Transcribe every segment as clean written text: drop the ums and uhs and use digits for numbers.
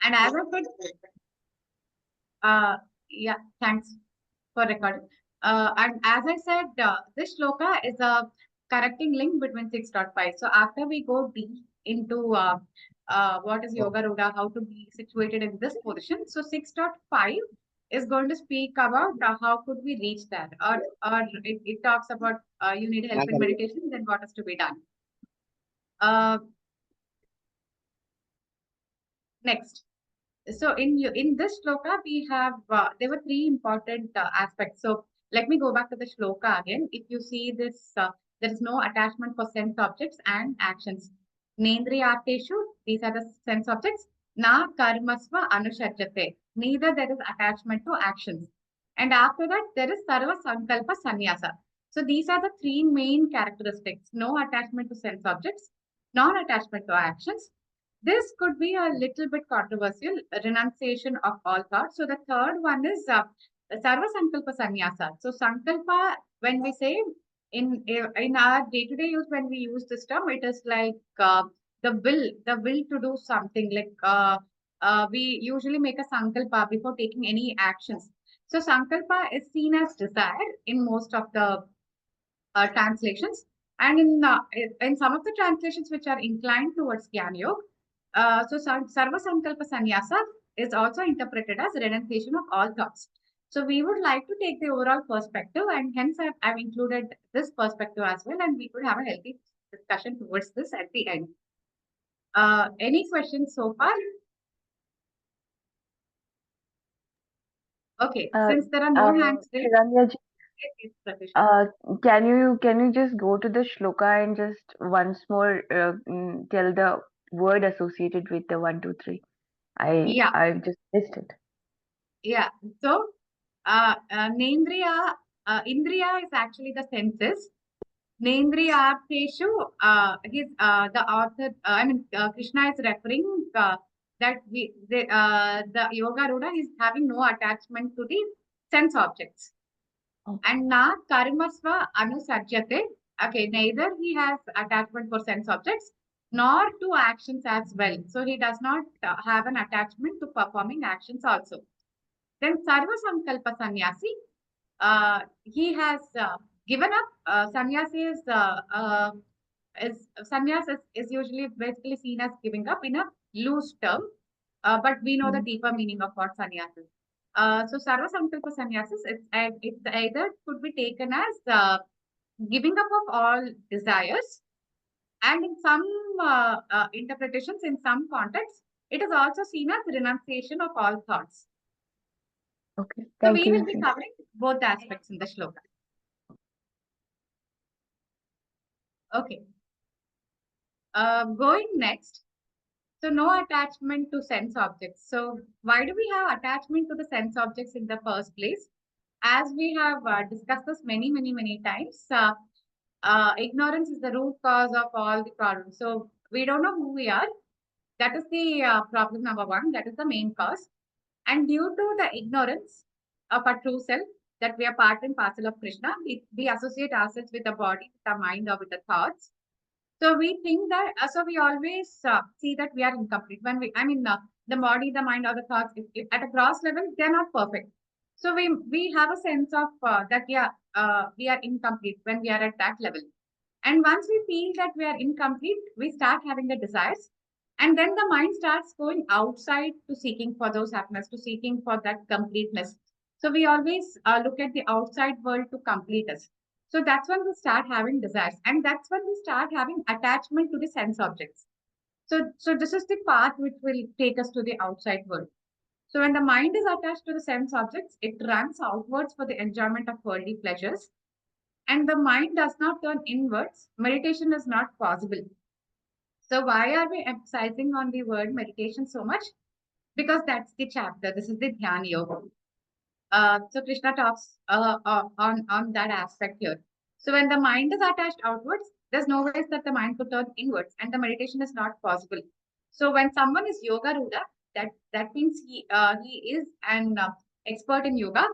And as I said, yeah, thanks for recording. And as I said, this shloka is a connecting link between 6.5. So after we go deep into what is Yoga Ruda, how to be situated in this position. So 6.5 is going to speak about how could we reach that, or it talks about you need help in meditation, then what is to be done. Uh, Next. So in this shloka, we have there were three important aspects. So let me go back to the shloka again. If you see this, there is no attachment for sense objects and actions. Nendriyateshu, these are the sense objects. Na karmasva anushajyate. Neither there is attachment to actions. And after that, there is sarva sankalpa sannyasa. So these are the three main characteristics. No attachment to sense objects, non-attachment to actions. This could be a little bit controversial, renunciation of all thoughts. So the third one is Sarva Sankalpa Sannyasa. So Sankalpa, when we say in our day-to-day use, when we use this term, it is like the will to do something. Like we usually make a Sankalpa before taking any actions. So Sankalpa is seen as desire in most of the translations. And in some of the translations which are inclined towards Jnana Yoga, Sarva Sankalpa Sannyasa is also interpreted as renunciation of all thoughts. So we would like to take the overall perspective, and hence I've included this perspective as well, and we could have a healthy discussion towards this at the end. Any questions so far? Okay, since there are no hands raised, Hiranyaji, yes, Pratisha. can you just go to the shloka and just once more tell the word associated with the 1, 2, 3? Yeah, I've just missed it. yeah. So, Nendriya, Indriya is actually the senses. Nendriyartheshu, the author, Krishna is referring that the Yoga Ruda is having no attachment to the sense objects. Okay. And na karmasva anusarjate, okay, neither he has attachment for sense objects nor to actions as well. So he does not have an attachment to performing actions also. Then Sarva Sankalpa Sannyasi, he has given up. Sannyas is usually basically seen as giving up in a loose term, but we know the Mm. deeper meaning of what sannyas is. So Sarva Sankalpa Sannyasis, it's either could be taken as giving up of all desires, and in some interpretations, in some contexts, it is also seen as renunciation of all thoughts. Okay. So Thank we will you. be covering both aspects in the shloka. Okay. Going next. So no attachment to sense objects. So why do we have attachment to the sense objects in the first place? As we have discussed this many times, ignorance is the root cause of all the problems. So we don't know who we are. That is the problem number one. That is the main cause. And due to the ignorance of our true self, that we are part and parcel of Krishna, we associate ourselves with the body, with the mind, or with the thoughts. So we think that, so we always see that we are incomplete. The body, the mind, or the thoughts, if at a gross level, they're not perfect. So we have a sense of that we are incomplete when we are at that level. And once we feel that we are incomplete, we start having the desires. And then the mind starts going outside to seeking for those happiness, to seeking for that completeness. So we always look at the outside world to complete us. So that's when we start having desires. And that's when we start having attachment to the sense objects. So this is the path which will take us to the outside world. So when the mind is attached to the sense objects, it runs outwards for the enjoyment of worldly pleasures, and the mind does not turn inwards, meditation is not possible. So why are we emphasizing on the word meditation so much? Because that's the chapter. This is the Dhyana Yoga. So Krishna talks on that aspect here. So when the mind is attached outwards, there's no ways that the mind could turn inwards, and the meditation is not possible. So when someone is yoga ruda, that means he is an expert in yoga.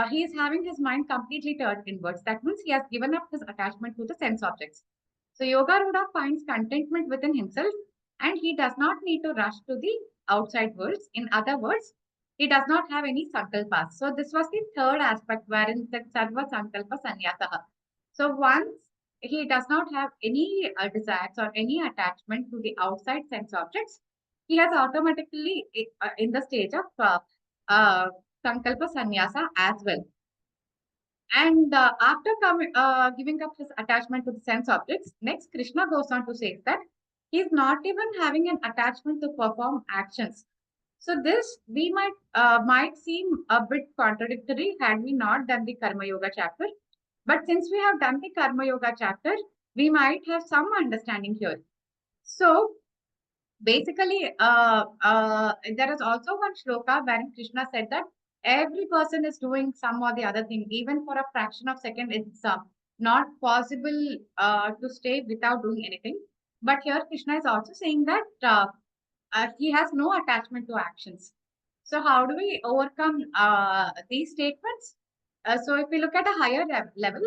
He is having his mind completely turned inwards. That means he has given up his attachment to the sense objects. So Yoga Ruda finds contentment within himself and he does not need to rush to the outside worlds. In other words, he does not have any sankalpas. So this was the third aspect wherein the sarva sankalpa sannyasa. So once he does not have any desires or any attachment to the outside sense objects, he has automatically in the stage of uh, sankalpa sannyasa as well. And after giving up his attachment to the sense objects, next Krishna goes on to say that he is not even having an attachment to perform actions. So this we might seem a bit contradictory had we not done the Karma Yoga chapter. But since we have done the Karma Yoga chapter, we might have some understanding here. So basically, there is also one shloka wherein Krishna said that every person is doing some or the other thing, even for a fraction of second. It's not possible to stay without doing anything. But here Krishna is also saying that he has no attachment to actions. So how do we overcome these statements? So if we look at a higher level,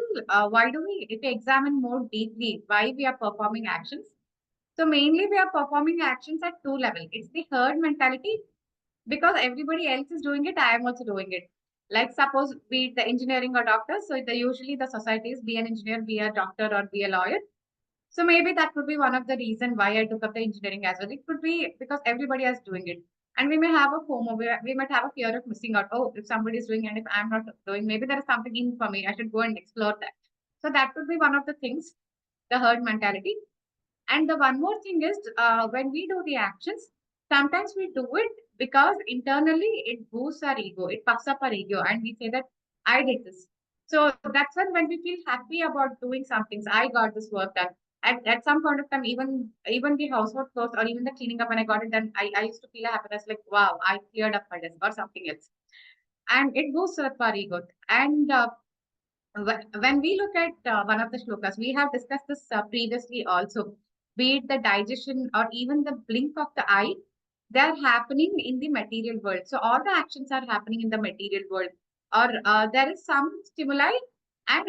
why do we, if we examine more deeply why we are performing actions? So mainly we are performing actions at two levels. It's the herd mentality because everybody else is doing it, I am also doing it. Like suppose be it the engineering or doctor, so usually the societies be an engineer, be a doctor or be a lawyer. So maybe that could be one of the reason why I took up the engineering as well. It could be because everybody is doing it. And we may have a FOMO, we might have a fear of missing out. Oh, if somebody is doing and if I'm not doing, maybe there is something in for me. I should go and explore that. So that could be one of the things, the herd mentality. And the one more thing is when we do the actions, sometimes we do it because internally it boosts our ego, it puffs up our ego, and we say that I did this. So that's when we feel happy about doing some things. I got this work done. At some point of time, even the household chores or even the cleaning up when I got it done, I used to feel a happiness like wow, I cleared up my desk or something else. And it boosts up our ego. And when we look at one of the shlokas, we have discussed this previously also, be it the digestion or even the blink of the eye, they are happening in the material world. So all the actions are happening in the material world, or there is some stimuli, and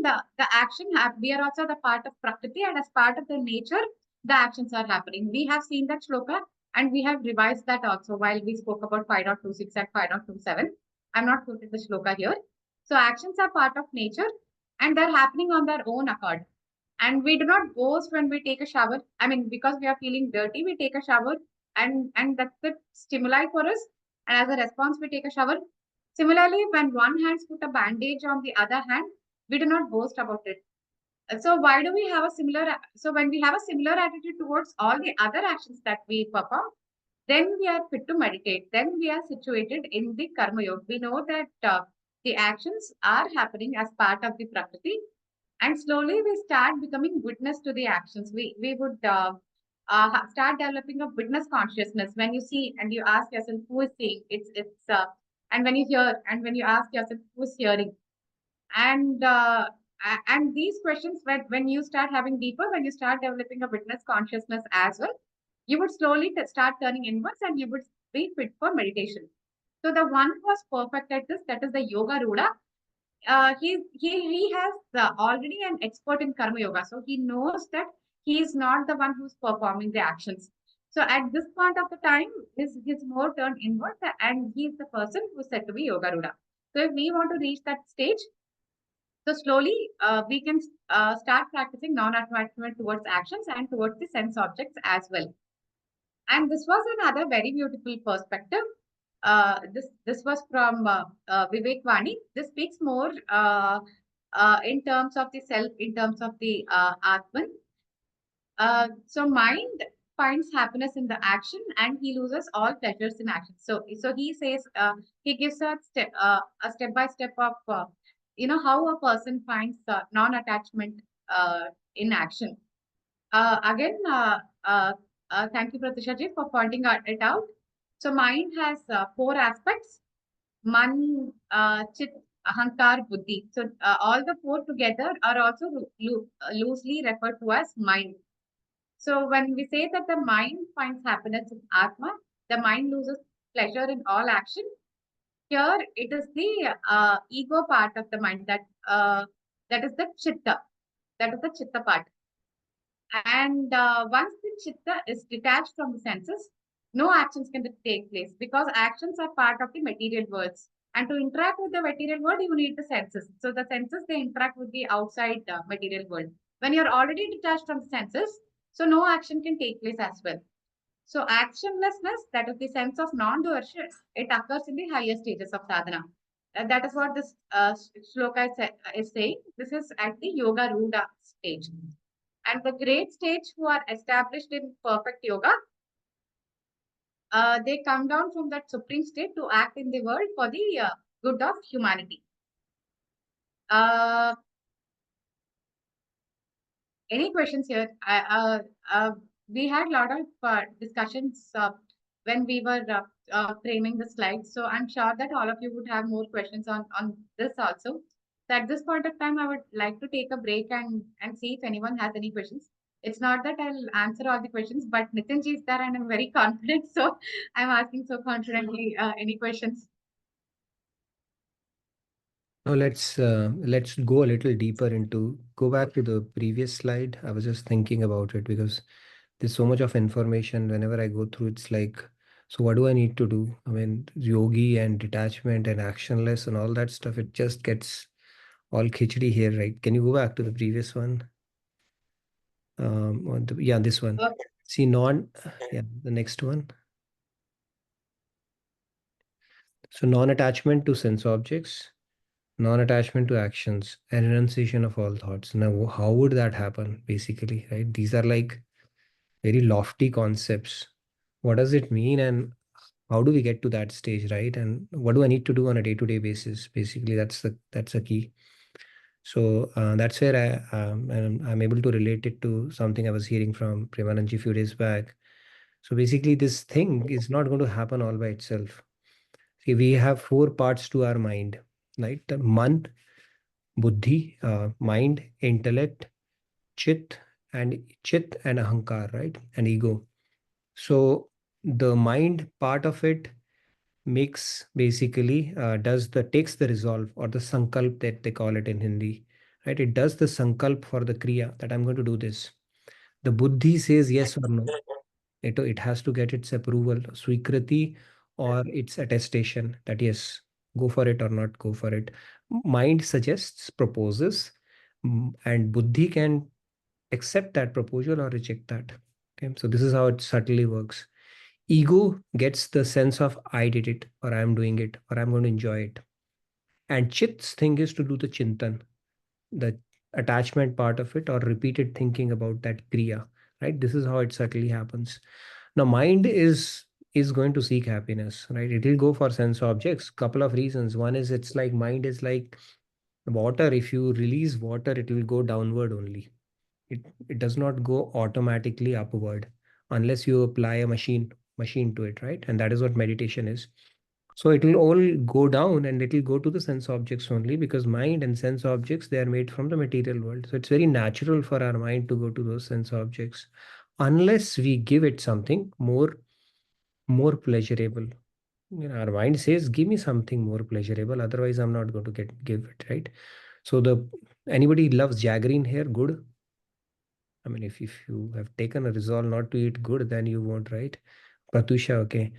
the action we are also the part of prakriti, and as part of the nature, the actions are happening. We have seen that shloka, and we have revised that also while we spoke about 5.26 and 5.27. I'm not quoting the shloka here. So actions are part of nature and they're happening on their own accord. And we do not boast when we take a shower. I mean, because we are feeling dirty, we take a shower and that's the stimuli for us. And as a response, we take a shower. Similarly, when one hand put a bandage on the other hand, we do not boast about it. So why do we have a similar? So when we have a similar attitude towards all the other actions that we perform, then we are fit to meditate. Then we are situated in the karma yoga. We know that the actions are happening as part of the prakriti, and slowly we start becoming witness to the actions. We would start developing a witness consciousness. When you see and you ask yourself who is seeing, and when you hear and when you ask yourself who is hearing, and and these questions when you start having deeper, when you start developing a witness consciousness as well, you would slowly start turning inwards and you would be fit for meditation. So the one who was perfect at this, that is the yoga ruler. He has already an expert in karma yoga, so he knows that he is not the one who's performing the actions. So at this point of the time, his more turned inward, and he is the person who is said to be yoga ruler. So if we want to reach that stage, so slowly, we can start practicing non-attachment towards actions and towards the sense objects as well. And this was another very beautiful perspective. This was from Vivek Vani. This speaks more in terms of the self, in terms of the Atman. So mind finds happiness in the action, and he loses all pleasures in action. So he says he gives a step by step of how a person finds non-attachment in action. Again, thank you, Pratisha ji, for pointing it out. So mind has four aspects: man, chit, ahankar, buddhi. So all the four together are also loosely referred to as mind. So when we say that the mind finds happiness in Atma, the mind loses pleasure in all action. Here it is the ego part of the mind that is the chitta. That is the chitta part. And once the chitta is detached from the senses, no actions can take place because actions are part of the material worlds. And to interact with the material world, you need the senses. So the senses they interact with the outside material world. When you're already detached from the senses, so no action can take place as well. So actionlessness, that is the sense of non-doership, it occurs in the higher stages of sadhana. That is what this shloka is saying. This is at the yoga ruda stage. And the great stage who are established in perfect yoga, they come down from that supreme state to act in the world for the good of humanity. Uh, any questions here? We had a lot of discussions when we were framing the slides. So I'm sure that all of you would have more questions on this also. So at this point of time, I would like to take a break and see if anyone has any questions. It's not that I'll answer all the questions, but Nitinji is there and I'm very confident. So I'm asking so confidently any questions. Now let's go a little deeper into go back to the previous slide. I was just thinking about it because there's so much of information. Whenever I go through, it's like, so what do I need to do? I mean, yogi and detachment and actionless and all that stuff, it just gets all khichdi here, right? Can you go back to the previous one? Yeah, this one. Okay. See, yeah, the next one. So non-attachment to sense objects, non-attachment to actions, and renunciation of all thoughts. Now, how would that happen, basically, right? These are like very lofty concepts. What does it mean, and how do we get to that stage, right? And what do I need to do on a day-to-day basis? Basically, that's the key. So that's where I'm able to relate it to something I was hearing from Premananji a few days back. So basically, this thing is not going to happen all by itself. See, we have four parts to our mind, right? The man, buddhi, mind, intellect, chit, and ahankar, right? And ego. So the mind part of it makes basically does the takes the resolve or the sankalp that they call it in Hindi, right? It does the sankalp for the kriya that I'm going to do this. The buddhi says yes or no. It has to get its approval, swikriti, or its attestation that yes, go for it or not go for it. Mind suggests, proposes, and buddhi can accept that proposal or reject that. Okay, so this is how it subtly works. Ego gets the sense of I did it, or I am doing it, or I'm going to enjoy it. And chit's thing is to do the chintan, the attachment part of it, or repeated thinking about that kriya. Right? This is how it subtly happens. Now, mind is going to seek happiness, right? It will go for sense objects. Couple of reasons. One is it's like mind is like water. If you release water, it will go downward only. It does not go automatically upward unless you apply a machine to it, right? And that is what meditation is. So it will all go down and it will go to the sense objects only because mind and sense objects they are made from the material world. So it's very natural for our mind to go to those sense objects unless we give it something more pleasurable. Our mind says give me something more pleasurable, otherwise I'm not going to give it, right? So the anybody loves jaggery here, good. I mean, if you have taken a resolve not to eat good, then you won't, right? Pratusha, okay.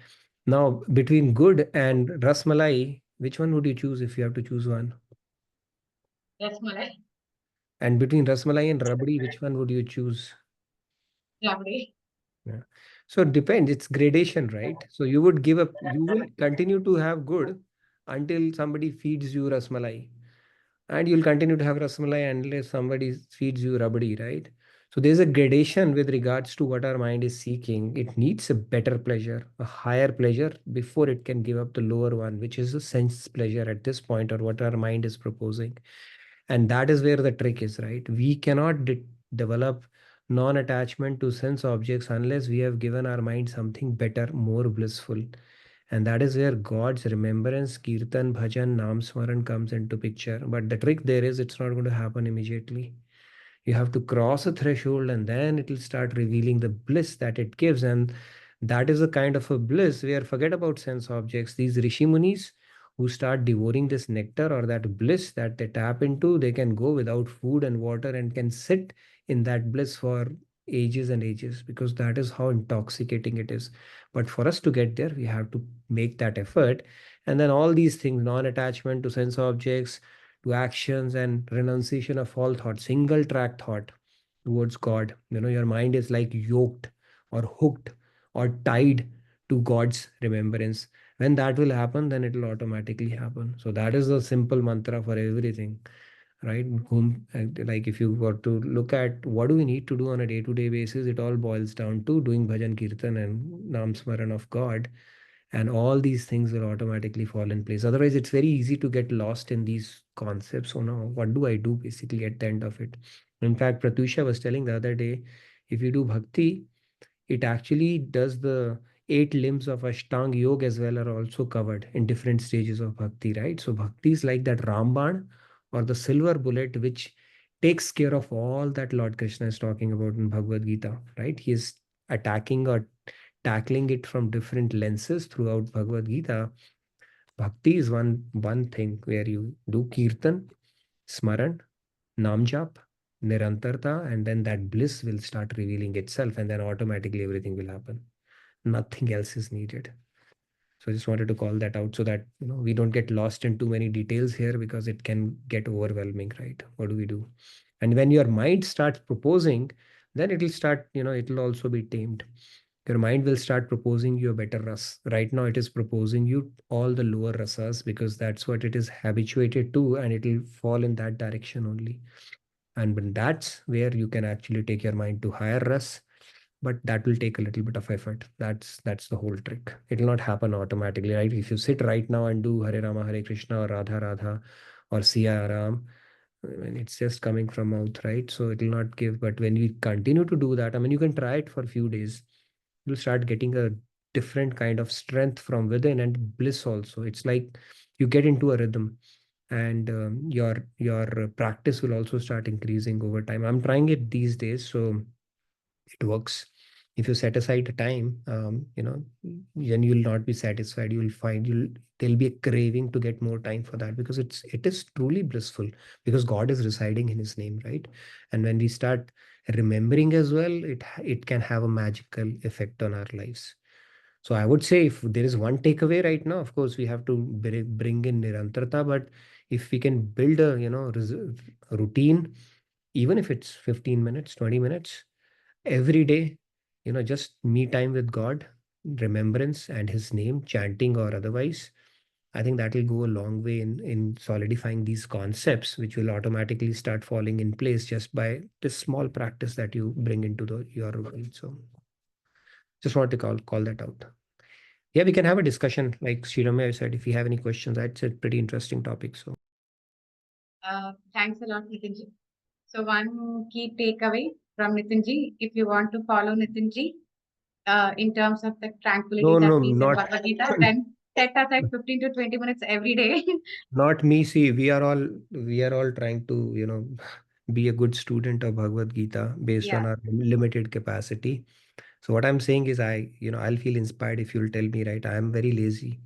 Now, between good and rasmalai, which one would you choose if you have to choose one? Yes, Malay. And between rasmalai and rabdi, which one would you choose? Lovely. Yeah. So it depends. It's gradation, right? So you would give up, you will continue to have good until somebody feeds you rasmalai. And you'll continue to have rasmalai unless somebody feeds you rabdi, right? So there's a gradation with regards to what our mind is seeking. It needs a better pleasure, a higher pleasure before it can give up the lower one, which is a sense pleasure at this point or what our mind is proposing. And that is where the trick is, right? We cannot develop non-attachment to sense objects unless we have given our mind something better, more blissful. And that is where God's remembrance, kirtan, bhajan, nam smaran comes into picture. But the trick there is it's not going to happen immediately. You have to cross a threshold and then it will start revealing the bliss that it gives. And that is a kind of a bliss where forget about sense objects. These Rishi Munis who start devouring this nectar or that bliss that they tap into, they can go without food and water and can sit in that bliss for ages and ages, because that is how intoxicating it is. But for us to get there, we have to make that effort. And then all these things, non-attachment to sense objects, to actions, and renunciation of all thought, single track thought towards God. Your mind is like yoked or hooked or tied to God's remembrance. When that will happen, then it will automatically happen. So that is the simple mantra for everything, right? Like if you were to look at what do we need to do on a day-to-day basis, it all boils down to doing bhajan kirtan and nam smaran of God, and all these things will automatically fall in place. Otherwise, it's very easy to get lost in these concepts. Oh no, what do I do basically at the end of it? In fact, Pratyusha was telling the other day, if you do bhakti, it actually does the 8 limbs of Ashtang Yoga as well are also covered in different stages of bhakti, right? So bhakti is like that Ramban or the silver bullet which takes care of all that Lord Krishna is talking about in Bhagavad Gita, right? He is attacking or tackling it from different lenses throughout Bhagavad Gita. Bhakti is one thing where you do kirtan, smaran, namjap, nirantarta, and then that bliss will start revealing itself, and then automatically everything will happen. Nothing else is needed. So I just wanted to call that out so that we don't get lost in too many details here, because it can get overwhelming, right? What do we do? And when your mind starts proposing, then it'll start, it'll also be tamed. Your mind will start proposing you a better ras. Right now, it is proposing you all the lower rasas because that's what it is habituated to, and it will fall in that direction only. And when that's where you can actually take your mind to higher ras, but that will take a little bit of effort. That's the whole trick. It will not happen automatically, right? If you sit right now and do Hare Rama, Hare Krishna, or Radha Radha, or Siya Ram, I mean, it's just coming from mouth, right? So it will not give. But when you continue to do that, I mean, you can try it for a few days. You'll start getting a different kind of strength from within and bliss also. It's like you get into a rhythm, and your practice will also start increasing over time. I'm trying it these days, so it works. If you set aside a time, then you'll not be satisfied. You'll find you'll there'll be a craving to get more time for that, because it is truly blissful, because God is residing in his name, right? And when we start remembering as well, it can have a magical effect on our lives. So I would say, if there is one takeaway right now, of course we have to bring in nirantarta, but if we can build a routine, even if it's 15 minutes, 20 minutes every day, just me time with God, remembrance and his name, chanting or otherwise, I think that will go a long way in solidifying these concepts, which will automatically start falling in place just by this small practice that you bring into your routine. So just want to call that out. Yeah, we can have a discussion. Like Shirame said, if you have any questions, that's a pretty interesting topic. So Thanks a lot, Nitinji. So one key takeaway from Nitinji, if you want to follow Nitinji in terms of the tranquility no, that no, peace in not Bhagavad Gita, then set aside 15 to 20 minutes every day. not me. See, we are all trying to, be a good student of Bhagavad Gita based on Yeah. our limited capacity. So what I'm saying is, I'll feel inspired if you'll tell me, right? I am very lazy.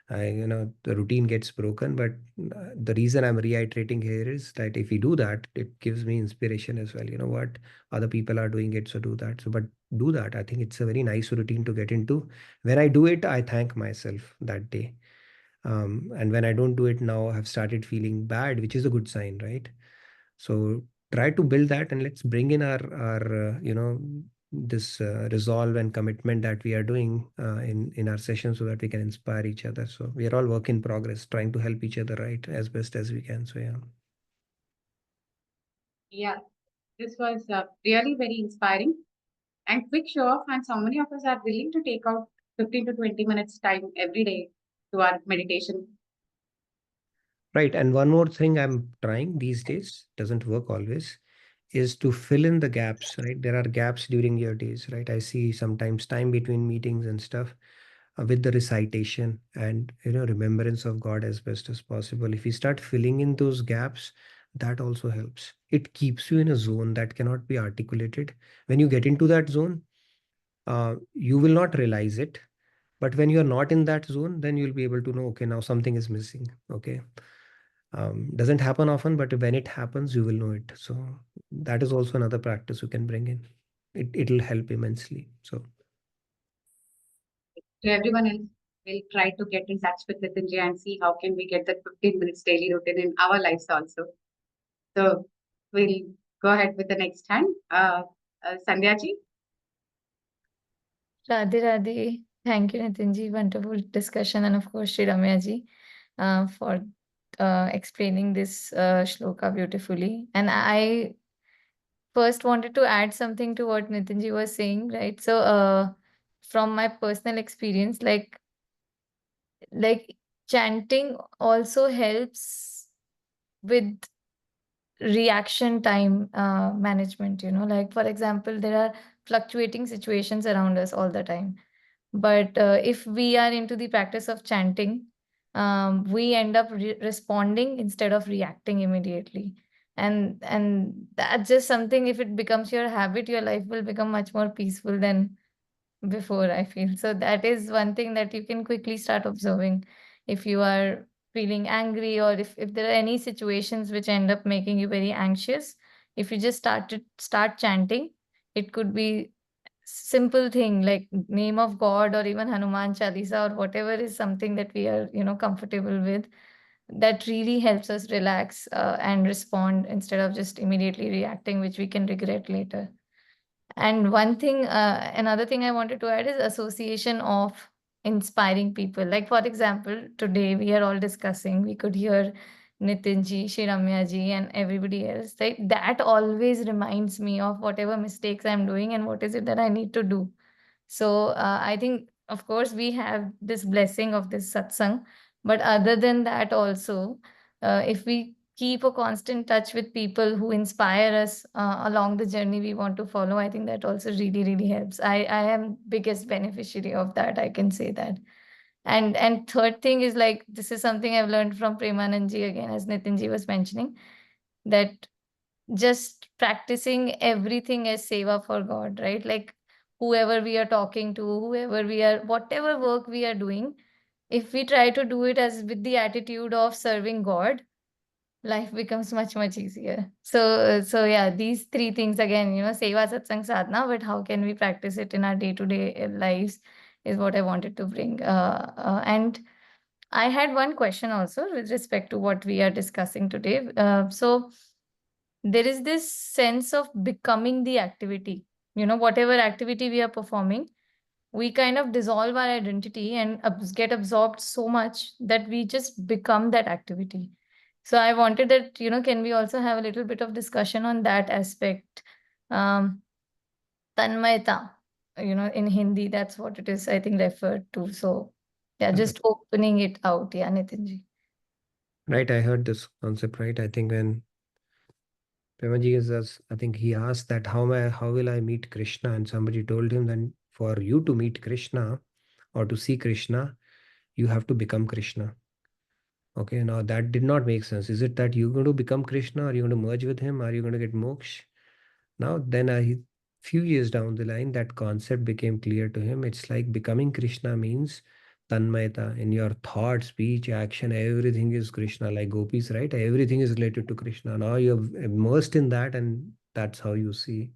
The routine gets broken, but the reason I'm reiterating here is that if we do that, it gives me inspiration as well. You know what? Other people are doing it, so do that. So, but do that. I think it's a very nice routine to get into. When I do it, I thank myself that day. And when I don't do it now, I've started feeling bad, which is a good sign, right? So try to build that, and let's bring in our this resolve and commitment that we are doing in our session, so that we can inspire each other. So we are all work in progress, trying to help each other, right, as best as we can. So yeah. Yeah. This was really very inspiring and quick show off. And so many of us are willing to take out 15 to 20 minutes time every day to our meditation. Right. And one more thing I'm trying these days, doesn't work always, is to fill in the gaps, right? There are gaps during your days, right? I see sometimes time between meetings and stuff, with the recitation and remembrance of God as best as possible. If you start filling in those gaps, that also helps. It keeps you in a zone that cannot be articulated. When you get into that zone, you will not realize it. But when you're not in that zone, then you'll be able to know, okay, now something is missing. Okay. Doesn't happen often, but when it happens, you will know it. So that is also another practice you can bring in. it'll help immensely. So To everyone else, we'll try to get in touch with Nitinji and see how can we get that 15 minutes daily routine in our lives also. So we'll go ahead with the next hand. Sandhya ji. Radhe Radhe. Thank you, Nitinji. Wonderful discussion. And of course, Shri Ramya ji, for explaining this shloka beautifully. And I first wanted to add something to what Nitinji was saying, right? So, from my personal experience, like chanting also helps with reaction time management, like for example, there are fluctuating situations around us all the time. But if we are into the practice of chanting, we end up responding instead of reacting immediately. And that's just something, if it becomes your habit, your life will become much more peaceful than before, I feel. So that is one thing that you can quickly start observing if you are feeling angry, or if there are any situations which end up making you very anxious. If you just start chanting, it could be simple thing like name of God or even Hanuman Chalisa or whatever is something that we are, comfortable with. That really helps us relax and respond instead of just immediately reacting, which we can regret later. And another thing I wanted to add is association of inspiring people. Like, for example, today we are all discussing, we could hear Nitin ji, Shiramya ji, and everybody else. Right? That always reminds me of whatever mistakes I'm doing and what is it that I need to do. So I think, of course, we have this blessing of this satsang. But other than that, also, if we keep a constant touch with people who inspire us along the journey we want to follow, I think that also really, really helps. I am biggest beneficiary of that. I can say that. And third thing is, like, this is something I've learned from Premanandji again, as Nitinji was mentioning, that just practicing everything as seva for God, right? Like, whoever we are talking to, whatever work we are doing, if we try to do it as with the attitude of serving God, life becomes much, much easier. So yeah, these three things again, seva, satsang, sadhana, but how can we practice it in our day-to-day lives is what I wanted to bring. And I had one question also with respect to what we are discussing today. So there is this sense of becoming the activity, whatever activity we are performing, we kind of dissolve our identity and get absorbed so much that we just become that activity. So I wanted that, can we also have a little bit of discussion on that aspect? Um, Tanmayata, in Hindi, that's what it is, I think, referred to. So yeah, just opening it out. Yeah, Nitinji. right, I heard this concept, right? I think when Premaji is us, I think he asked that how will I meet Krishna? And somebody told him, then for you to meet Krishna or to see Krishna, you have to become Krishna. Okay, now that did not make sense. Is it that you're going to become Krishna? Are you going to merge with him? Are you going to get moksha? Now, then a few years down the line, that concept became clear to him. It's like becoming Krishna means tanmayata in your thought, speech, action, everything is Krishna, like gopis, right? Everything is related to Krishna. Now you're immersed in that, and that's how you see.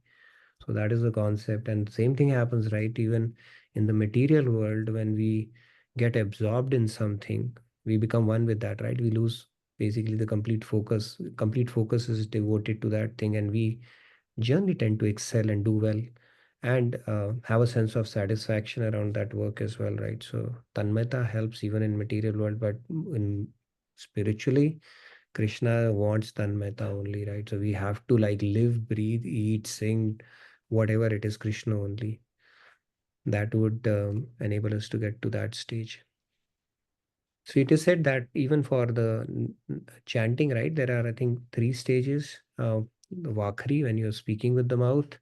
So that is the concept. And the same thing happens, right? Even in the material world, when we get absorbed in something, we become one with that, right? We lose basically the complete focus. Complete focus is devoted to that thing, and we generally tend to excel and do well and have a sense of satisfaction around that work as well, right? So tanmata helps even in material world, but in spiritually, Krishna wants tanmata only, right? So we have to like live, breathe, eat, sing, whatever it is, Krishna only. That would enable us to get to that stage. So it is said that even for the chanting, right, there are, I think, three stages. The Vakhri, when you're speaking with the mouth,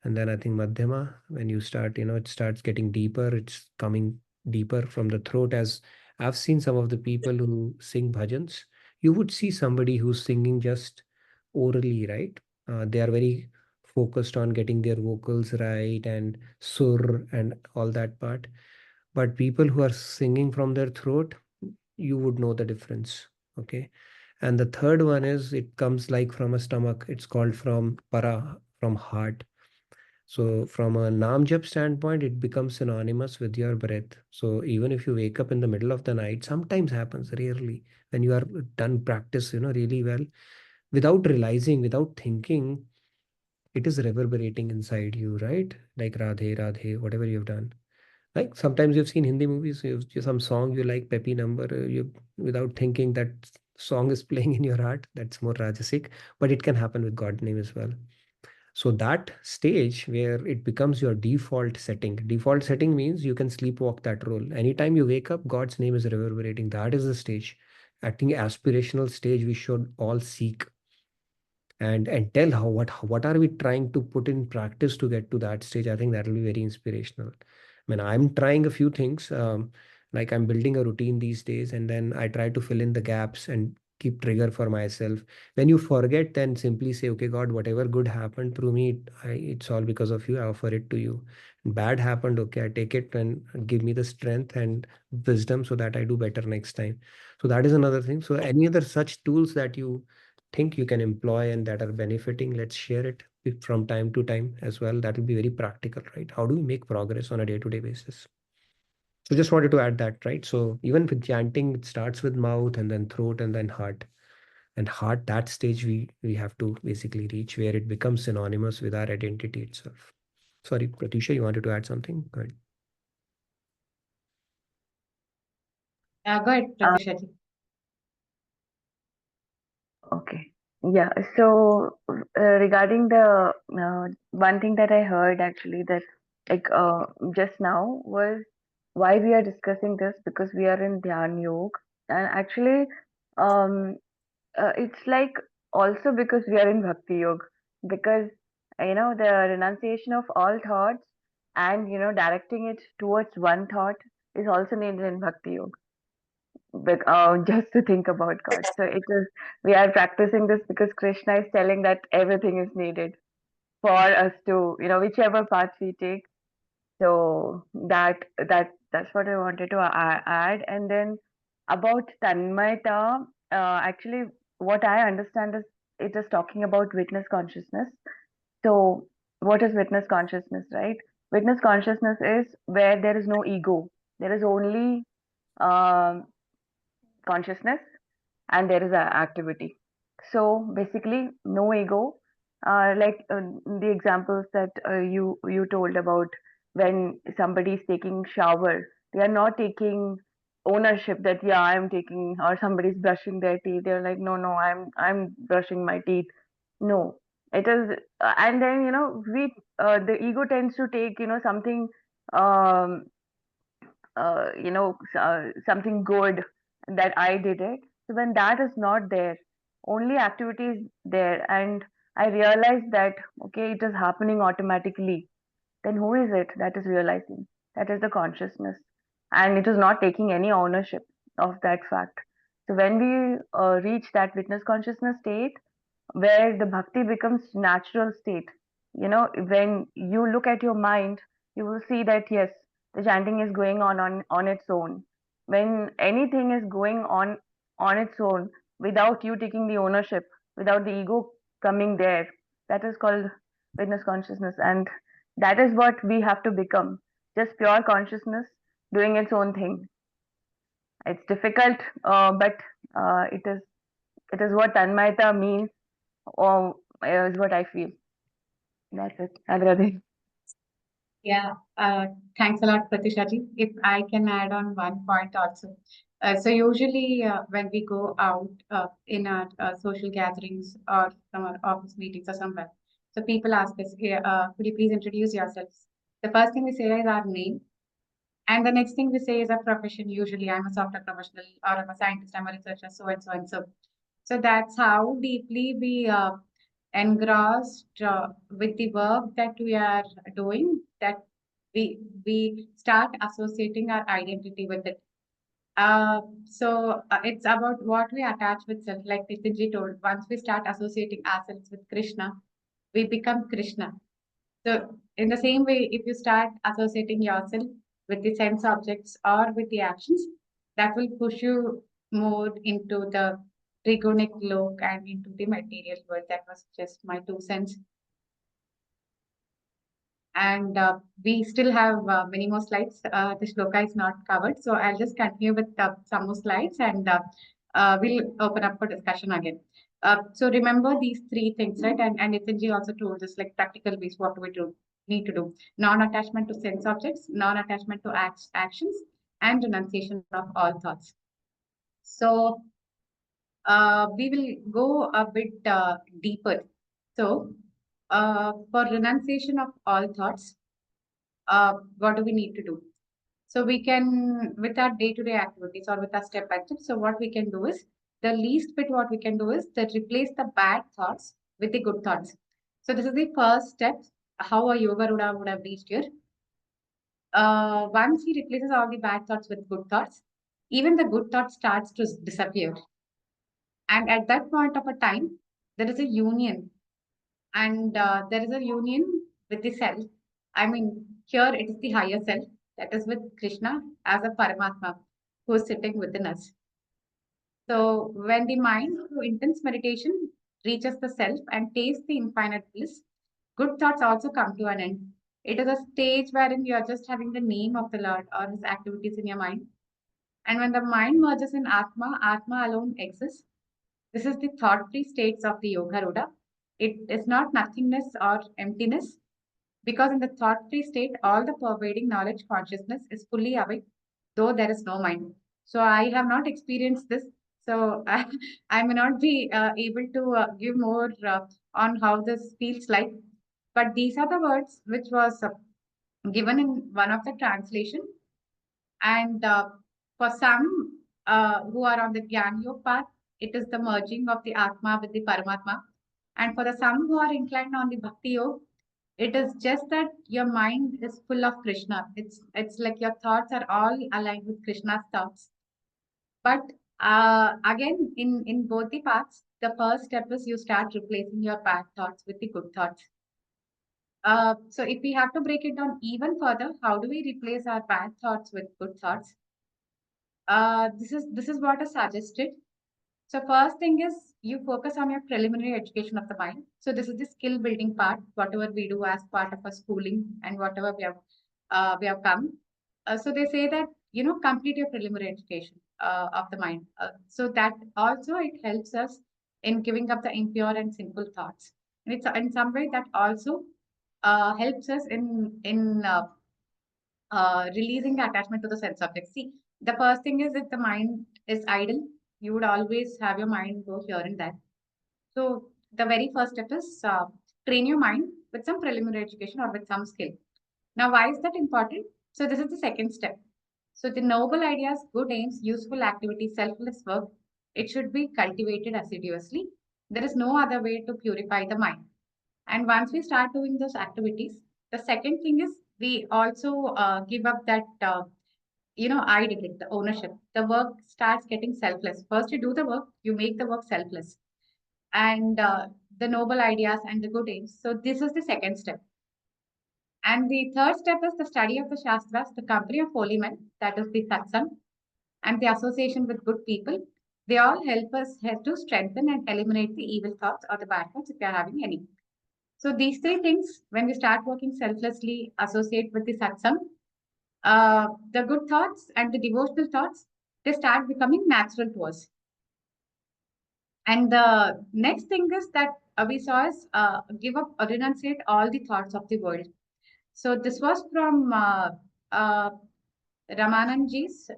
and then I think Madhyama, when you start, it starts getting deeper, it's coming deeper from the throat. As I've seen some of the people who sing bhajans, you would see somebody who's singing just orally, right? They are very focused on getting their vocals right and sur and all that part. But people who are singing from their throat, you would know the difference. Okay. And the third one is it comes like from a stomach. It's called from para, from heart. So from a Nam Jap standpoint, it becomes synonymous with your breath. So even if you wake up in the middle of the night, sometimes happens, rarely, when you are done practice, really well, without realizing, without thinking, it is reverberating inside you, right? Like Radhe, Radhe, whatever you've done. Like sometimes you've seen Hindi movies, some song you like, peppy number, you without thinking that song is playing in your heart. That's more Rajasic, but it can happen with God name as well. So that stage where it becomes your default setting. Default setting means you can sleepwalk that role. Anytime you wake up, God's name is reverberating. That is the stage. I think aspirational stage we should all seek and tell how what are we trying to put in practice to get to that stage. I think that will be very inspirational. I mean, I'm trying a few things, like I'm building a routine these days, and then I try to fill in the gaps and keep trigger for myself. When you forget, then simply say, okay, God, whatever good happened through me, it's all because of you. I offer it to you. Bad happened, okay, I take it and give me the strength and wisdom so that I do better next time. So that is another thing. So any other such tools that you think you can employ and that are benefiting, let's share it from time to time as well. That will be very practical, right? How do we make progress on a day-to-day basis? So just wanted to add that, right? So even with chanting, it starts with mouth and then throat and then heart. And heart, that stage we have to basically reach where it becomes synonymous with our identity itself. Sorry, Pratisha, you wanted to add something? Go ahead. Go ahead, Pratisha ji. Okay. Yeah. So regarding the one thing that I heard actually that just now was why we are discussing this, because we are in Dhyan Yoga, and actually um it's like also because we are in Bhakti Yoga, because the renunciation of all thoughts and directing it towards one thought is also needed in Bhakti Yoga, just to think about God. So we are practicing this because Krishna is telling that everything is needed for us to, whichever path we take. So that's what I wanted to add. And then about Tanmayata, actually, what I understand is it is talking about witness consciousness. So what is witness consciousness, right? Witness consciousness is where there is no ego. There is only um, consciousness, and there is a activity. So basically, no ego. Like the examples that you told about, when somebody is taking shower, they are not taking ownership that yeah I'm taking, or somebody's brushing their teeth. They're like no, I'm brushing my teeth. No, it is, and then we the ego tends to take something um, something good that I did it. So when that is not there, only activity is there, and I realized that okay, it is happening automatically. Then who is it that is realizing? That is the consciousness, and it is not taking any ownership of that fact. So when we reach that witness consciousness state, where the bhakti becomes natural state. When you look at your mind, you will see that yes, the chanting is going on its own. When anything is going on its own, without you taking the ownership, without the ego coming there, that is called witness consciousness, and that is what we have to become. Just pure consciousness doing its own thing. It's difficult, but it is what Tanmayata means, or is what I feel. That's it. Radhe. Yeah, thanks a lot, Pratisha ji. If I can add on one point also. So usually when we go out in our social gatherings or some our office meetings or somewhere, so people ask us, "Hey, could you please introduce yourselves?" The first thing we say is our name, and the next thing we say is our profession. Usually, I'm a software professional, or I'm a scientist, I'm a researcher, so and so and so. So that's how deeply we engrossed with the work that we are doing, that we start associating our identity with it. So it's about what we attach with self. Like Nitinji told, once we start associating ourselves with Krishna, we become Krishna. So in the same way, if you start associating yourself with the sense objects or with the actions, that will push you more into the trigonic look and into the material world. That was just my 2 cents. And we still have many more slides. The shloka is not covered, so I'll just continue with some more slides, and we'll open up for discussion again. So remember these three things, right? And Nitinji also told us like practical ways what we need to do: non-attachment to sense objects, non-attachment to actions, and renunciation of all thoughts. So we will go a bit deeper. So for renunciation of all thoughts, what do we need to do? So we can, with our day-to-day activities or with our step by step, so what we can do is, the least bit what we can do is that replace the bad thoughts with the good thoughts. So this is the first step, how a yoga Ruda would have reached here. Once he replaces all the bad thoughts with good thoughts, even the good thought starts to disappear. And at that point of a time, there is a union, and there is a union with the self. I mean, here it is the higher self, that is with Krishna as a Paramatma who is sitting within us. So when the mind through intense meditation reaches the self and tastes the infinite bliss, good thoughts also come to an end. It is a stage wherein you are just having the name of the Lord or his activities in your mind. And when the mind merges in Atma, Atma alone exists. This is the thought-free states of the Yoga Ruda. It is not nothingness or emptiness, because in the thought-free state, all the pervading knowledge consciousness is fully awake, though there is no mind. So I have not experienced this. So I may not be able to give more on how this feels like. But these are the words which was given in one of the translation. And for some who are on the Gyan Yoga path, it is the merging of the Atma with the Paramatma. And for the some who are inclined on the Bhakti Yoga, it is just that your mind is full of Krishna. It's like your thoughts are all aligned with Krishna's thoughts. But again, in both the paths, the first step is you start replacing your bad thoughts with the good thoughts. So if we have to break it down even further, how do we replace our bad thoughts with good thoughts? This is what is suggested. So first thing is you focus on your preliminary education of the mind. So this is the skill building part, whatever we do as part of our schooling and whatever we have come. So they say that complete your preliminary education of the mind. So that also it helps us in giving up the impure and sinful thoughts. And it's in some way that also helps us in releasing the attachment to the sense object. See, the first thing is if the mind is idle, you would always have your mind go here and there. So the very first step is train your mind with some preliminary education or with some skill. Now, why is that important? So this is the second step. So the noble ideas, good aims, useful activity, selfless work, it should be cultivated assiduously. There is no other way to purify the mind. And once we start doing those activities, the second thing is we also give up that, I did it, the ownership. The work starts getting selfless. First, you do the work, you make the work selfless. And the noble ideas and the good aims. So, this is the second step. And the third step is the study of the Shastras, the company of holy men, that is the satsang, and the association with good people. They all help us to strengthen and eliminate the evil thoughts or the bad thoughts if you are having any. So these three things, when we start working selflessly, associate with the satsang, the good thoughts and the devotional thoughts, they start becoming natural to us. And the next thing is that we saw is give up or renunciate all the thoughts of the world. So this was from Ramananji's.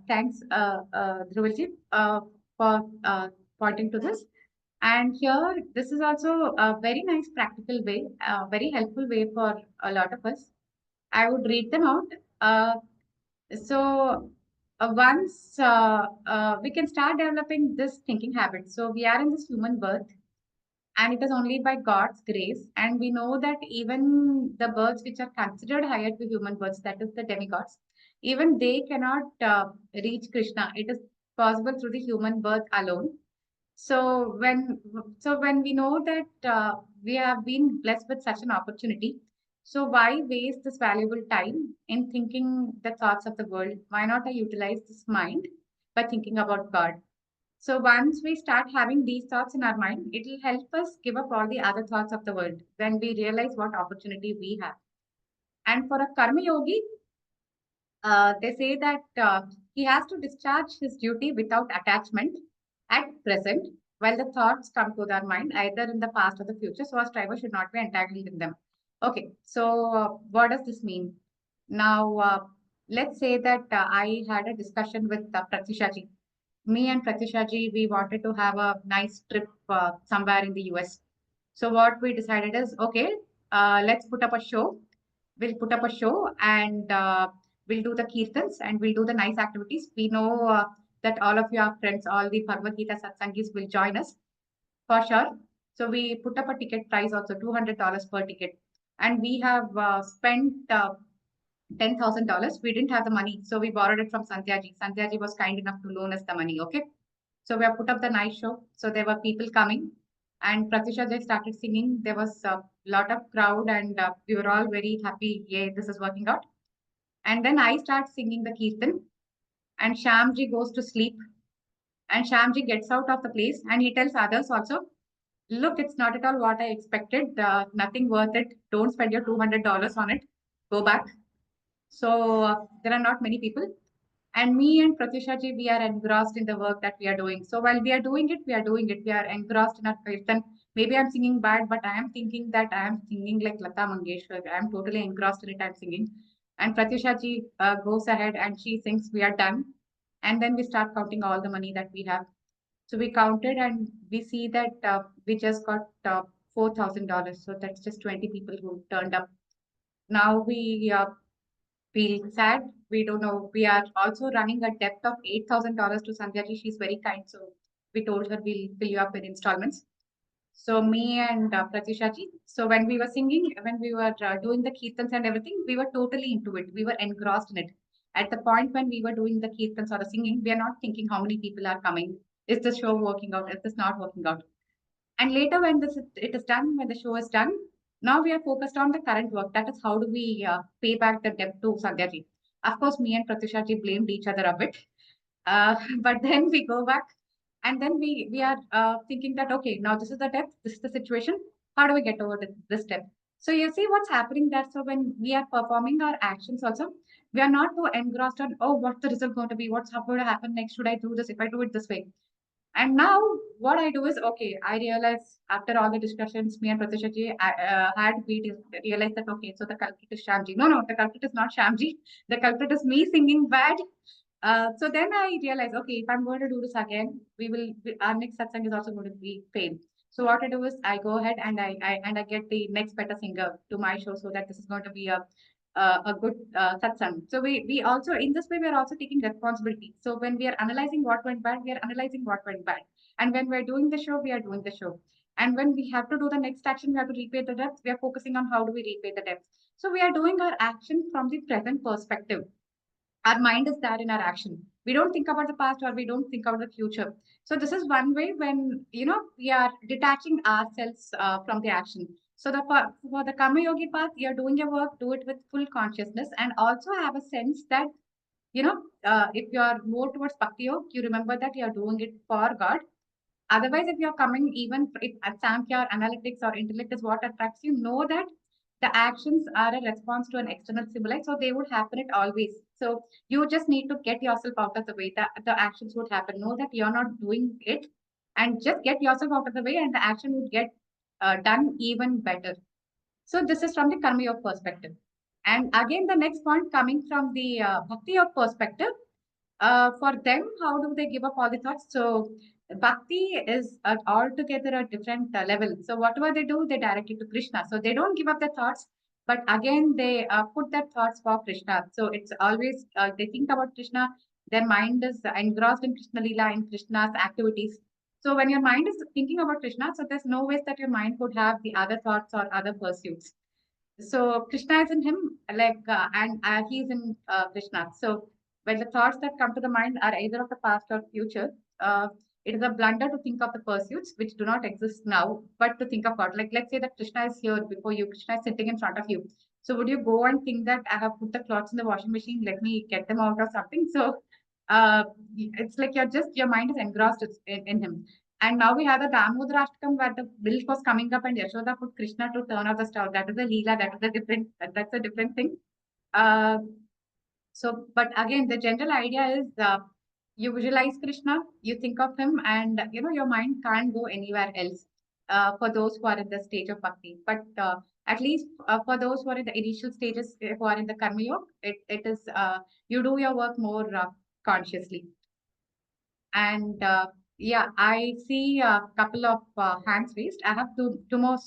Thanks, Dhruvalji, for pointing to this. And here, this is also a very nice practical way, a very helpful way for a lot of us. I would read them out. So once we can start developing this thinking habit. So we are in this human birth, and it is only by God's grace. And we know that even the birds which are considered higher to human birds, that is the demigods, even they cannot reach Krishna. It is possible through the human birth alone. So when we know that we have been blessed with such an opportunity, so why waste this valuable time in thinking the thoughts of the world? Why not I utilize this mind by thinking about God? So once we start having these thoughts in our mind, it will help us give up all the other thoughts of the world when we realize what opportunity we have. And for a karma yogi, they say that he has to discharge his duty without attachment at present, while the thoughts come to their mind either in the past or the future. So a striver should not be entangled in them. Okay, so what does this mean? Now, let's say that I had a discussion with Pratisha ji. Me and Pratisha ji, we wanted to have a nice trip somewhere in the US. So what we decided is, okay, let's put up a show. We'll put up a show and we'll do the kirtans and we'll do the nice activities. We know that all of you are friends, all the Bhagavad Gita satsangis will join us for sure. So we put up a ticket price also $200 per ticket. And we have spent $10,000. We didn't have the money. So we borrowed it from Sandhya ji. Sandhya ji was kind enough to loan us the money. Okay. So we have put up the night show. So there were people coming and Pratisha ji started singing. There was a lot of crowd and we were all very happy. Yay, this is working out. And then I start singing the kirtan and Shyamji goes to sleep and Shyamji gets out of the place and he tells others also, look, it's not at all what I expected. Nothing worth it. Don't spend your $200 on it. Go back. So there are not many people. And me and Pratisha ji, we are engrossed in the work that we are doing. So while we are doing it, we are doing it. We are engrossed in our kirtan. Maybe I'm singing bad, but I am thinking that I am singing like Lata Mangeshwar. I am totally engrossed in it. I'm singing. And Pratisha ji goes ahead and she sings, we are done. And then we start counting all the money that we have. So we counted and we see that we just got $4,000. So that's just 20 people who turned up. Now we feel sad. We don't know. We are also running a debt of $8,000 to Sandhya ji. She's very kind. So we told her we'll fill you up in installments. So me and Pratisha ji. So when we were singing, when we were doing the kirtans and everything, we were totally into it. We were engrossed in it. At the point when we were doing the kirtans or the singing, we are not thinking how many people are coming. Is the show working out? Is this not working out? And later, when it is done, when the show is done, now we are focused on the current work. That is how do we pay back the debt to Sandhya ji. Of course, me and Pratisha ji blamed each other a bit. But then we go back and then we are thinking that, okay, now this is the debt, this is the situation. How do we get over this debt? So you see what's happening there. So when we are performing our actions also, we are not too engrossed on, oh, what's the result going to be? What's going to happen next? Should I do this? If I do it this way? And now what I do is, okay, I realize after all the discussions me and Pratisha ji had, we realized that, okay, so the culprit is Shyamji. No, the culprit is not Shyamji. The culprit is me singing bad. So then I realized, okay, if I'm going to do this again, our next satsang is also going to be paid. So what I do is I go ahead and I get the next better singer to my show so that this is going to be a good satsang. So we also, in this way, we are also taking responsibility. So when we are analyzing what went bad, we are analyzing what went bad. And when we're doing the show, we are doing the show. And when we have to do the next action, we have to repay the debts. We are focusing on how do we repay the debts. So we are doing our action from the present perspective. Our mind is there in our action. We don't think about the past or we don't think about the future. So this is one way when, we are detaching ourselves from the action. So for the Karma Yogi path, you're doing your work, do it with full consciousness and also have a sense that, if you are more towards Bhakti Yoga, you remember that you're doing it for God. Otherwise, if you're coming, even if at Samkhya or analytics or intellect is what attracts you, know that the actions are a response to an external stimuli. So they would happen it always. So you just need to get yourself out of the way that the actions would happen. Know that you're not doing it and just get yourself out of the way and the action would get done even better. So this is from the Karma Yoga perspective. And again, the next point coming from the Bhakti Yoga perspective, for them, how do they give up all the thoughts? So bhakti is altogether a different level. So whatever they do, they direct it to Krishna. So they don't give up their thoughts, but again, they put their thoughts for Krishna. So it's always, they think about Krishna. Their mind is engrossed in Krishna Lila, in Krishna's activities. So when your mind is thinking about Krishna, so there's no ways that your mind could have the other thoughts or other pursuits. So Krishna is in him, and he's in Krishna. So when the thoughts that come to the mind are either of the past or future, it is a blunder to think of the pursuits which do not exist now, but to think of God. Like, let's say that Krishna is here before you, Krishna is sitting in front of you. So would you go and think that I have put the clothes in the washing machine, let me get them out or something? So it's like your mind is engrossed in him. And now we have the Damodarashtakam where the milk was coming up and Yashoda put Krishna to turn off the stove. That is a Leela, that's a different thing. Uh, but again, the general idea is you visualize Krishna, you think of him, and your mind can't go anywhere else. For those who are in the stage of bhakti, but at least for those who are in the initial stages, who are in the karma yoga, it is you do your work more consciously. And yeah, I see a couple of hands raised. I have two more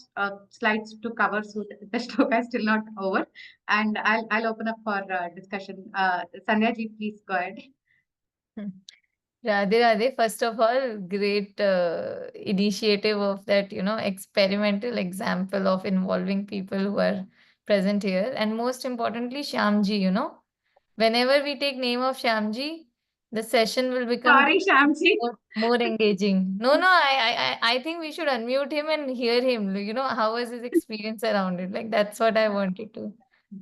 slides to cover, so the shloka is still not over. And I'll open up for discussion. Sandhya ji, please go ahead. Radhe Radhe, first of all, great initiative of that, experimental example of involving people who are present here. And most importantly, Shyamji, whenever we take name of Shyamji, the session will become Sorry, Shyamji. more engaging. No, I think we should unmute him and hear him. How was his experience around it? Like, that's what I wanted to.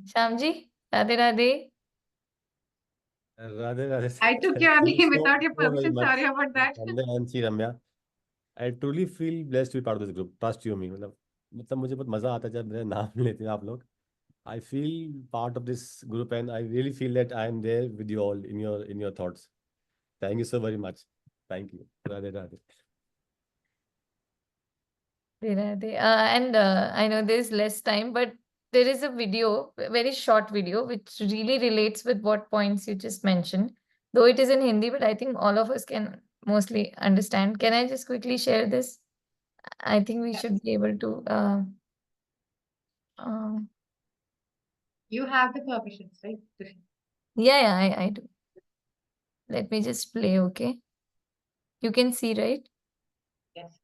Shyamji, Radhe Radhe. Radhe Radhe. I took your Thank you name without your so very permission. much, Sorry about that. Sandhya and Sri Ramya. I truly feel blessed to be part of this group. Trust you me. मतलब मुझे बहुत मजा आता है जब मेरा नाम लेते हैं आप लोग. I feel part of this group and I really feel that I am there with you all in your thoughts. Thank you so very much. Thank you. Radhe Radhe. Radhe. And I know there's less time, but there is a video, a very short video, which really relates with what points you just mentioned. Though it is in Hindi, but I think all of us can mostly understand. Can I just quickly share this? I think we should be able to. You have the permissions, right? Yeah, I do. Let me just play, okay? You can see, right? Yes.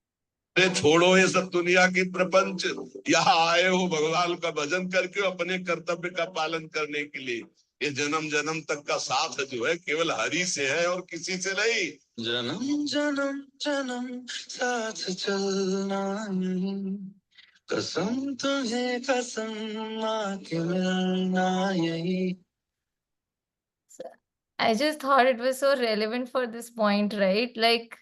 अरे छोड़ो ये सब दुनिया की प्रपंच, यहाँ आए हो भगवान का भजन करके अपने कर्तव्य का पालन करने के लिए. ये जन्म जन्म तक का साथ जो है केवल हरि से है और किसी से नहीं. जन्म जन्म जन्म साथ चलना नहीं, कसम तुम्हें कसम आके मिलना यही. I just thought it was so relevant for this point, right? Like,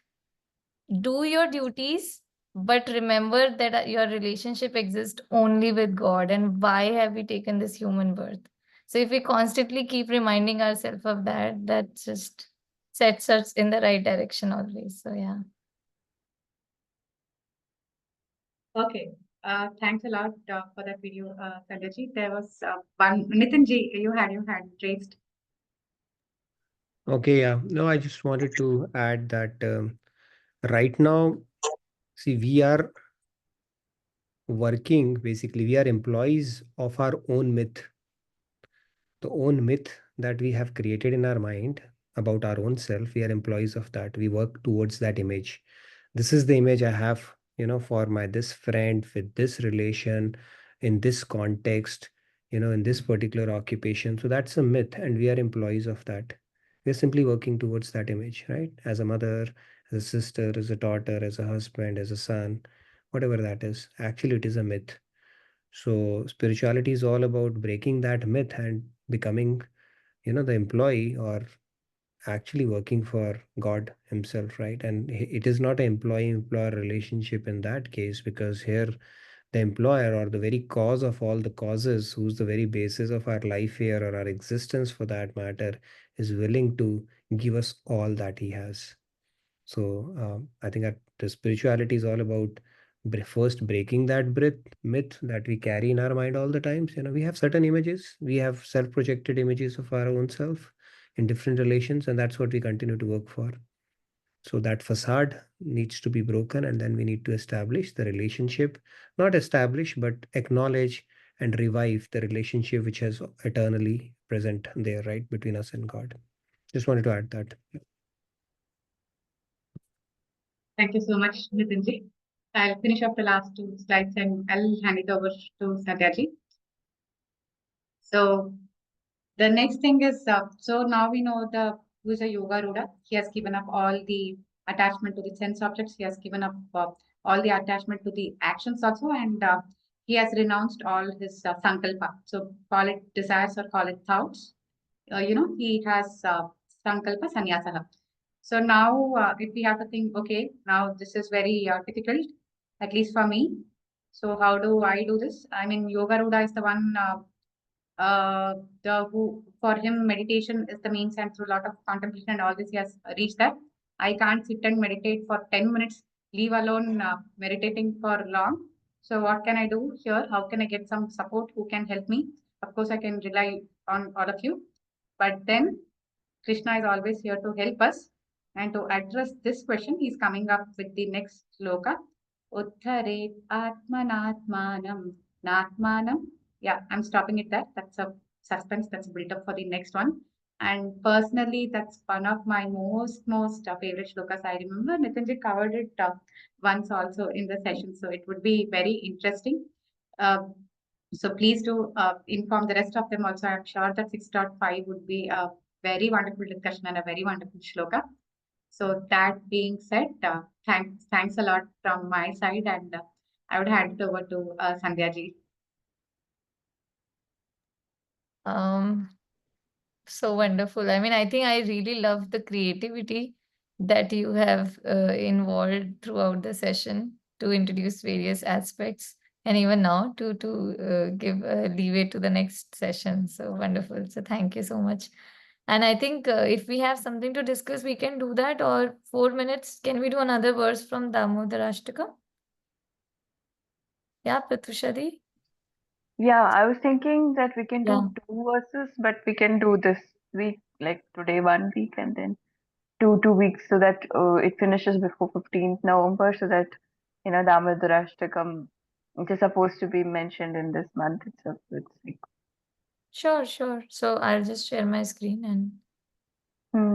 do your duties, but remember that your relationship exists only with God. And why have we taken this human birth? So if we constantly keep reminding ourselves of that, that just sets us in the right direction always. So yeah. Okay. Thanks a lot for that video, Sandhya ji. There was one, Nitin ji, you had your hand raised. Okay, yeah. No, I just wanted to add that right now, see, we are working, basically, we are employees of our own myth. The own myth that we have created in our mind about our own self, we are employees of that. We work towards that image. This is the image I have, for my this friend with this relation in this context, in this particular occupation. So that's a myth, and we are employees of that. We're simply working towards that image, right? As a mother, as a sister, as a daughter, as a husband, as a son, whatever that is. Actually, it is a myth. So spirituality is all about breaking that myth and becoming, the employee, or actually working for God himself, right? And it is not an employee-employer relationship in that case, because here the employer, or the very cause of all the causes, who's the very basis of our life here, or our existence for that matter, is willing to give us all that he has. So I think that the spirituality is all about first breaking that myth that we carry in our mind all the times. We have certain images, we have self-projected images of our own self in different relations, and that's what we continue to work for. So that facade needs to be broken, and then we need to establish the relationship, not establish, but acknowledge and revive the relationship which has eternally present there, right, between us and God. Just wanted to add that. Thank you so much, Nitin ji. I'll finish up the last two slides and I'll hand it over to Sandhya ji. So the next thing is, so now we know who is a yoga ruda. He has given up all the attachment to the sense objects. He has given up all the attachment to the actions also, and he has renounced all his sankalpa. So call it desires or call it thoughts. He has sankalpa sannyasa. So now, if we have to think, okay, now this is very difficult, at least for me. So how do I do this? I mean, Yoga Ruda is the one. The who for him meditation is the means, and through a lot of contemplation and all this, he has reached that. I can't sit and meditate for 10 minutes, leave alone meditating for long. So what can I do here? How can I get some support? Who can help me? Of course, I can rely on all of you. But then Krishna is always here to help us. And to address this question, he's coming up with the next sloka. Uttare Atmanatmanam Natmanam. Yeah, I'm stopping it there. That's a suspense that's built up for the next one. And personally, that's one of my most favorite shlokas. I remember Nitinji covered it once also in the session. So it would be very interesting. Uh, so please do inform the rest of them also. I'm sure that 6.5 would be a very wonderful discussion and a very wonderful shloka. So that being said, thanks a lot from my side, and I would hand it over to Sandhya ji. So wonderful. I mean, I think I really love the creativity that you have involved throughout the session to introduce various aspects, and even now to give leeway to the next session. So wonderful. So thank you so much. And I think if we have something to discuss, we can do that. Or 4 minutes, can we do another verse from Damodarashtakam? Yeah, Pratushadi? Yeah, I was thinking that we can Yeah. do 2 verses, but we can do this week, like today 1 week, and then two weeks, so that it finishes before 15th November, so that Damodarashtakam, which is supposed to be mentioned in this month itself. It's like, Sure, sure. So I'll just share my screen and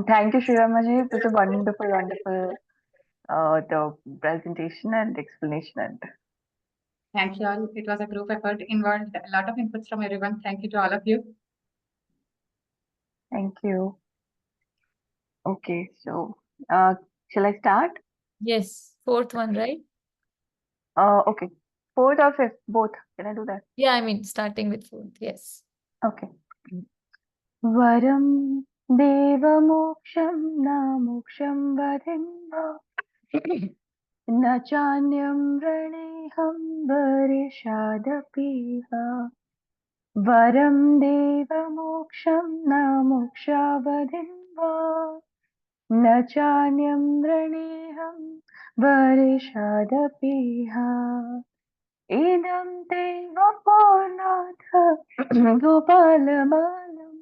thank you, Shriramaji. It was a wonderful the presentation and explanation. And Thank you all. It was a group effort, involved a lot of inputs from everyone. Thank you to all of you. thank you. Okay, so shall I start? yes, fourth one, right? Okay. Fourth or fifth? Both. Can I do that? Yeah, I mean, starting with fourth. Yes. Okay. Varam devamoksham na moksham vadimva na chanyam raneham varishadapiha. Varam devamoksham na mokshavadimva na chanyam raneham varishadapiha. Idam te vapornath gopalamalam.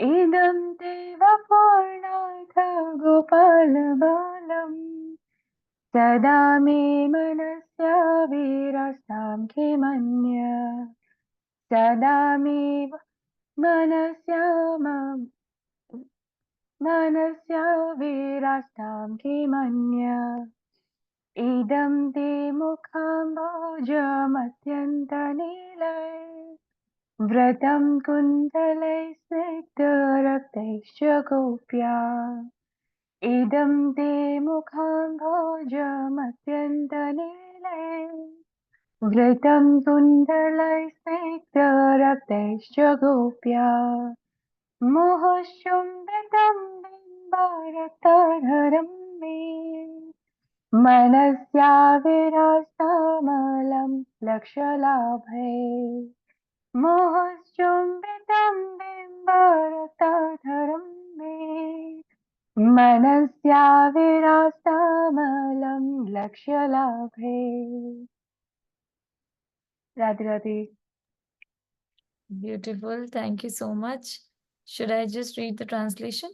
Idam te vapornath gopalamalam. Sada me manasya virastam khemanya. Sada me manasya virastam khemanya. Idam te mukham bhojamatyantanilayam. Vratam kundalai snigdharaptaischa gopya. Idam te mukham bhojamatyantanilayam. Vratam kundalai snigdharaptaischa gopya. Mohoshumbitam bimbaratadharam me. Manasya virasamalam lakshalabhe. Mohoshumbitam bimbaratadharam me. Manasya virasamalam lakshalabhe. Radhe Radhe. Beautiful. Thank you so much. Should I just read the translation?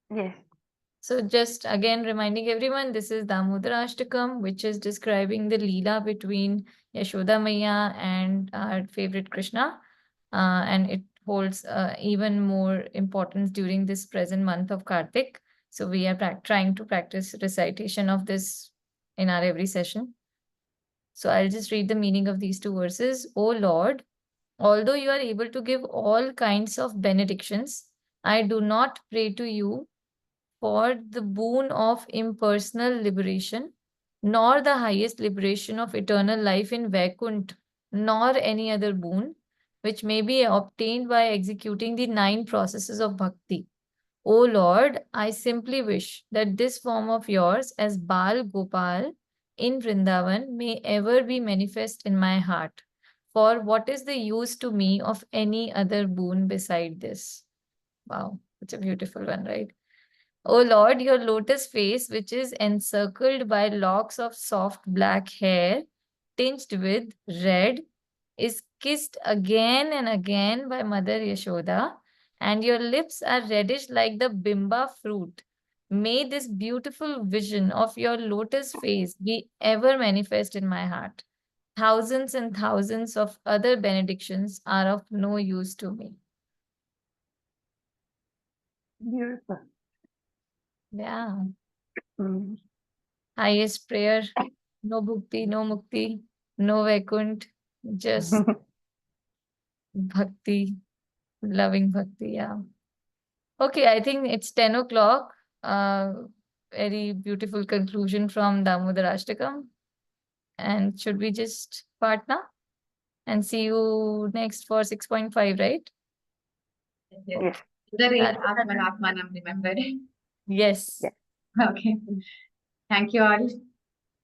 Yes. So just again reminding everyone, this is Damodarashtakam, which is describing the Leela between Yashoda Maya and our favorite Krishna. And it holds even more importance during this present month of Kartik. So we are trying to practice recitation of this in our every session. So I'll just read the meaning of these two verses. O Lord, although you are able to give all kinds of benedictions, I do not pray to you for the boon of impersonal liberation, nor the highest liberation of eternal life in Vaikunt, nor any other boon, which may be obtained by executing the 9 processes of bhakti. O Lord, I simply wish that this form of yours as Bal Gopal in Vrindavan may ever be manifest in my heart. For what is the use to me of any other boon beside this? Wow, it's a beautiful one, right? O Lord, your lotus face, which is encircled by locks of soft black hair, tinged with red, is kissed again and again by Mother Yashoda, and your lips are reddish like the bimba fruit. May this beautiful vision of your lotus face be ever manifest in my heart. Thousands and thousands of other benedictions are of no use to me. Beautiful. Yeah. Mm. Highest prayer, no bhukti, no mukti, no vaikunt, just bhakti, loving bhakti. Yeah. Okay, I think it's 10 o'clock. Very beautiful conclusion from Damodar Ashtakam. And should we just part now? And see you next for 6.5, right? Yes. The rate Radhe Atman Radhe. Atmanam, remember? Yes. Yeah. Okay. Thank you all.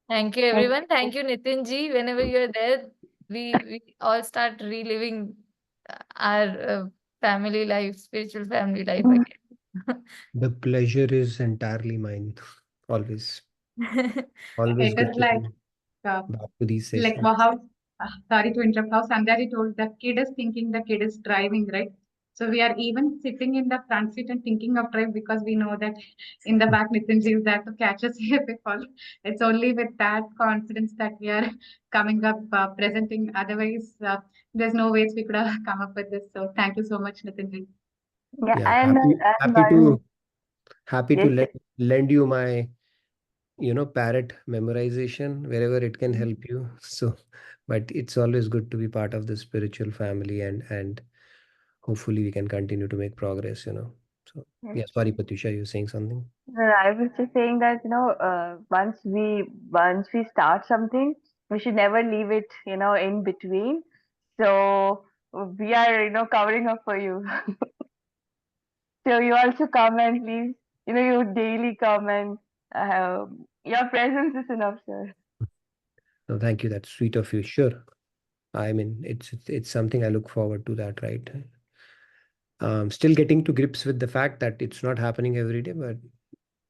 Thank you, everyone. Thank you, Nitin ji. Whenever you're there, we all start reliving our family life, spiritual family life Mm. again. The pleasure is entirely mine. Always. Always It good is to like be uh, back to these like sessions. how sorry to interrupt, how Sandhya told the kid is thinking, the kid is driving, right? So we are even sitting in the front seat and thinking of drive because we know that in the back Nitinji is there to catch us if we fall. It's only with that confidence that we are coming up presenting. Otherwise, there's no ways we could have come up with this. So thank you so much, Nitinji. Yeah, Yeah, and happy to yes, yes. lend you my parrot memorization wherever it can help you. So, but it's always good to be part of the spiritual family, and hopefully we can continue to make progress. So Yes. yeah, sorry, Patusha, you were saying something? I was just saying that, once we start something, we should never leave it, in between. So we are, covering up for you. So you also come and please, you daily come and your presence is enough, sir. No, thank you. That's sweet of you. Sure. I mean, it's something I look forward to that, right? Still getting to grips with the fact that it's not happening every day, but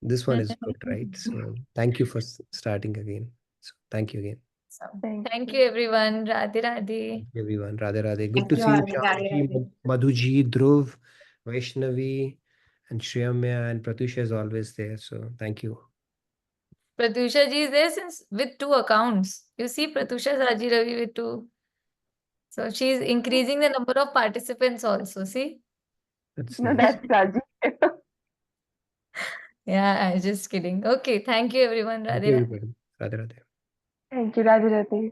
this one is good, right? So thank you for starting again. So thank you again. So, Thank thank you. you, everyone. Radhe Radhe. Thank you, everyone. Radhe Radhe. Good Thank to you see you, all. Radhe Shyamji, Radhe. Madhuji, Dhruv, Vaishnavi, and Shriyamya, and Pratusha is always there. So thank you. Pratusha ji is there since with 2 accounts. You see Pratusha Saji Ravi with 2. So she's increasing the number of participants also. See? That's No, nice. that's Raji. Yeah, I'm just kidding. Okay, thank you, everyone. Thank Radhe you, Radhe. everybody. Radhe Radhe. Thank you, Radhi Radhi.